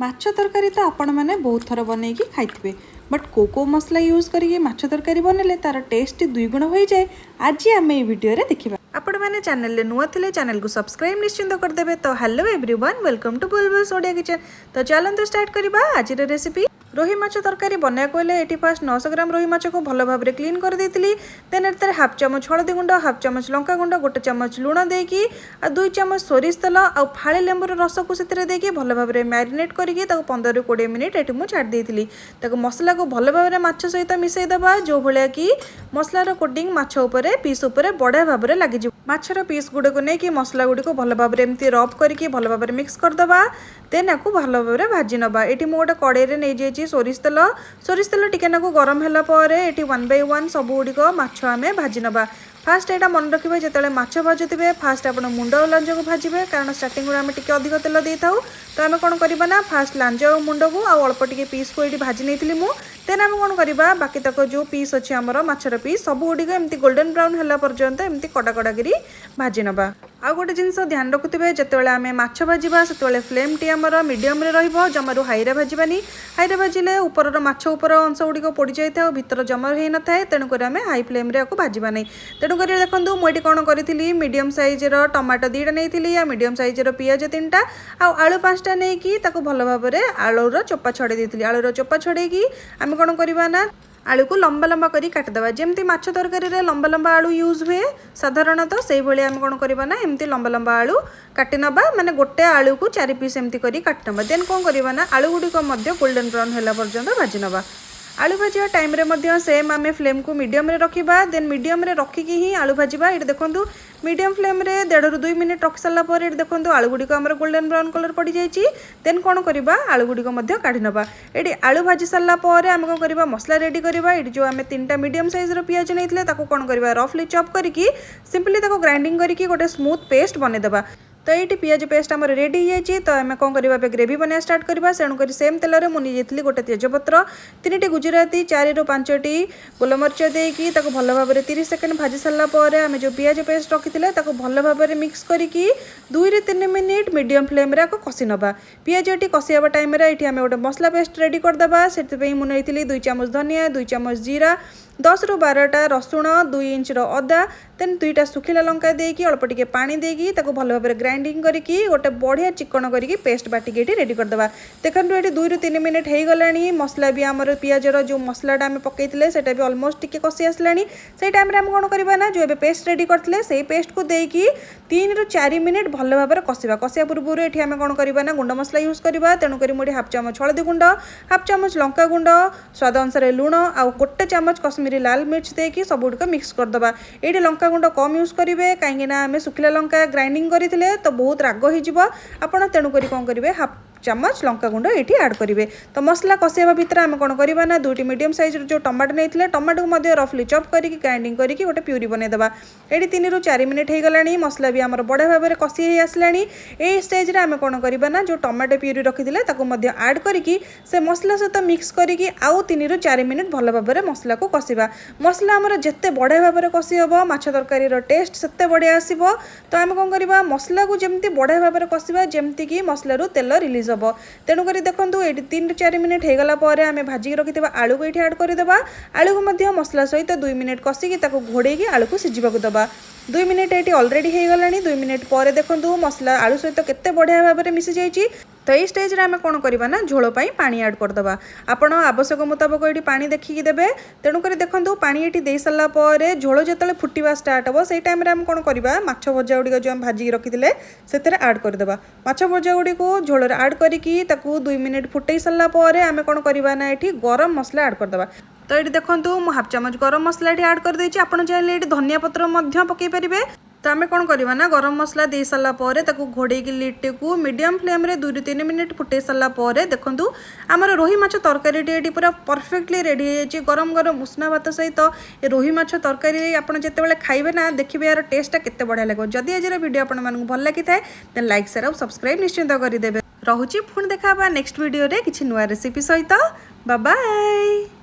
माछ तरकारी तो आपण मैंने बहुत थर बनईकी खाइथिबे बट को मसला यूज करके माछ तरकारी बनले तार टेस्ट 2 गुण हो जाए। आज आम ये वीडियो रे देखिबा। आपण मैंने चैनल नुआ थे चैनल को सब्सक्राइब निश्चिंत करदेवे। तो hello everyone, welcome to Bulbul Odia kitchen. तो चलते स्टार्ट करबा आज रेसिपी। रोही माछ तरकारी बनाया ये फास्ट 900 ग्राम रोही माछ को भल भाव में क्लीन कर देती। देन एट हाफ चामच हलदी गुंड, हाफ चामच लंका गुंड, 1 चामच लुण देकी 2 चामच सोरिष तेल आ फाड़े लेंबूर रस को से भल भाव में मैरिनेट करके 15-20 मिनिट ये मुझे छाड़ देती। मसला को भल भाव में माछ सहित मिसईदबा जो भाया कि मसलार कोटिंग माछ उपरे पीस उपरे बढ़िया भाव में लगे। माछर पीस गुड़ को लेकिन मसला गुड़ी को भल भाव में एमती रब करके भल भाव में मिक्स करदबा। देन आपको भल भाव में भाजी नवा। ये मुझे गोटे कड़े नहीं जाइए सोरिष तेल टिके नाकु गरम है 1 by 1 सब गुड़िक माछ आम भाजी नवा। फास्ट यहाँ मन रखिए जो माछ भाजुवे फास्ट आप मुंड और लांज को भाजबे कारण स्टार्टिंग आम टे अधिक तेल दे था। तो आम कौन करना फास्ट लांज और मुंड को अल्प टे पीस को ये भाजी नहीं मु। देन आम कौन करवा बाकी तक जो पीस अच्छे आमर माछर पीस सब गुड़िक एमती गोल्डन ब्राउन है पर्यंत एमती कड़ा कड़ा करी भाजी नवा। आ गोटे जिनस ध्यान रखुवे जिते आम माछ भाजा से फ्लेम टी आमर मीडियम जमारू हाई भाजबानी। हाई भाजिले ऊपर माछ ऊपर अंश गुड़िक पोड़ जाए भितर जमर हो न था। तेणुक आम हाई फ्लेम भाजबा नहीं। तेणुक देखो मुझे कौन करी मीडियम साइजर टमाटो 2टा नहीं मीडियम साइजर पियाज 3टा आलू 5टा नहीं भल भाव में आलूर चोपा छड़े देती। आलूर चोपा छड़े आम कौन करवा ना आलू को लंबा लंबा करी काटिदेवा। जमती माछ तरकारी रे लंबा लंबा आलू यूज हुए साधारणतः से भाई आम कौन करवा ना एमती लंबा लंबा आलू काटी नबा। माने गोटे आलू को 4 पीस एमती करी काटी नबा। देन कौन करवा ना आलू गुड़िक गोल्डन ब्राउन है पर्यंत भाजी नबा। आलू भाजा टाइम रे सेम आम फ्लेम को मीडियम रे रखिबा। देन मीडियम रे रखिकी ही आलू भाजबा। ये देखो मीडियम फ्लेम रे 1.5 ରୁ 2 मिनिट रख सारा पर ये देखो आलू गुड़िक गोल्डन ब्राउन कलर पड़ जाइए। देन कौन करवा आलू गुड़िक काढ़ी नबा। ये आलू भाजी सारा पर आम कौन करवा मसला रेडी करवा। ये जो आम 3टा मीडियम साइजर पियाज नहीं कौन करवा रफली चॉप करके सिंपली ग्राइंडिंग करके गोटे स्मूथ पेस्ट बनईदेवा। तो ये पियाज पेस्ट आम रेडी हो जाए। तो आम कौन करवा ग्रेवी बनवा स्टार्ट करवा। सेणुक सेम तेल मुझे गोटे तेजपत्र 3टी गुजराती 4 ରୁ 5टी गोलमरीच देकी भल भाव में 30 सेकेंड भाजी सारा पर आम जो पियाज पेस्ट रखी भल भाव में मिक्स करके 2 ରୁ 3 मिनिट मीडियम फ्लेम रे कषि नवा। पियाज ये कषिया टाइम ये आम गोटे मसला पेस्ट रेडी करदे। से मुझे 2 चामच धनिया, 2 चामच जीरा, 10 ରୁ 12ଟା रसुण, 2 इंचर अदा, देन 2टा सुखिला लंका देकी अल्प टिके पानी देकी भल भाव में ग्राइंडिंग करके गोटे बढ़िया चिकन करके पेस्ट बाटिक ये रेडी करदे। देखो ये 2 ରୁ 3 मिनिट हो गलानी। मसला भी आमर पियाजर जो मसलाटा आम पकईले से भी अलमोस्ट टिके कषि आसलानी। से टाइम आम कौन करवा ना जो ए पेस्ट रेडी करते से पेस्ट को देकी 3 ରୁ 4 मिनिट भल भाव में कषिबा। कषिया पूर्व ये आम कौन करवा ना गुंड मसला यूज करवा। तेणुक मुझे हाफ चामच हलदी गुंड, हाफ चामच लंका गुंड, स्वाद अनुसार लुण आ 1 चामच कश्मीरी लाल मिर्च देकी सब गुड़िक मिक्स करदबा। ये लंका गुंड कम यूज करेंगे कहीं आम सुखिला लंका ग्राइंडिंग करते तो बहुत राग हो। तेणुक कौन करेंगे हाफ चामच लंका गुंड ये ऐड करेंगे। तो मसला कषिया भितर आम कौन करवा ना 2टी मीडियम साइज जो टमाटो नहीं टमाटो को रफली चॉप करके ग्राइंडिंग करके गोटे प्यूरी बनईदेवा। ये 3 ରୁ 4 मिनिट हो गलानी। मसला भी आमर बढ़िया भाव में कषि हो आसलानी। ये स्टेज रे आम कौन करवा ना जो टमाटो प्यूरी रखी ऐड करके से मसला सहित मिक्स करके आउ 3 ରୁ 4 मिनिट भल भाव में मसला को कषिबा। मसला आमर जिते बढ़िया भाव में कषि हम माछ तरकारी टेस्ट सेते बढ़िया आसब। तो आम कौन करवा मसला को जमती बढ़िया भाव में कषिबा जमती कि मसलू तेल रिलीज हम। तेणुक देखो ये 3 ରୁ 4 मिनिट हो गला आम भाजिक रखी आलू को ये ऐड करदेवा। आलू को मसला सहित 2 मिनिट कषिकी घोड़े आलू को सिझाक दबा। 2 मिनिट ये अलरेडी हो गलानी। 2 मिनिट पर देखो मसला आलू सहित केते बढ़िया भाव में मिसी जाइए। तो ये स्टेज रे आम कौन करवा ना झोल पानी ऐड करदबा। आपण आवश्यक मुताबक ये पानी देखिकी देबे। तेणुक देखो पानी ये दे सारा पर झोल जो फुटवा स्टार्ट हम से टाइम आम कौन करवा माछ भजा गुड़िक जो आम भाजिक रखी से ऐड करदेवा। माछ भजा गुड़ी को झोल ऐड करके 2 मिनिट फुटई सारा पर आम कौन करवा ना ये गरम मसला ऐड करदेवा। तो ये देखो मुझे हाफ चामच गरम मसला ये ऐड कर देछि। आपण चाहे ये धनिया पत्र पकई पारे। तो आम कौन करवा ना गरम मसला दे सारा पर घोड़े लिट को मीडियम फ्लेम रे 2 ରୁ 3 मिनिट फुटे सारा पर देखो आमर रोही माछ तरकारी ये पूरा परफेक्टली रेडी हो जाए। गरम गरम उष्णा भात सहित ये रोही माछ तरकारी आप जिते खाइबे ना देखिए यार टेस्टा केते बढ़िया लगे। जदि आज वीडियो आपको भल लगी थाए देन लाइक शेयर और सब्सक्राइब निश्चिंत करदेवे। रोची पुणी देखा नेक्स्ट वीडियो रे किछि नुआ रेसिपी सहित। Bye bye.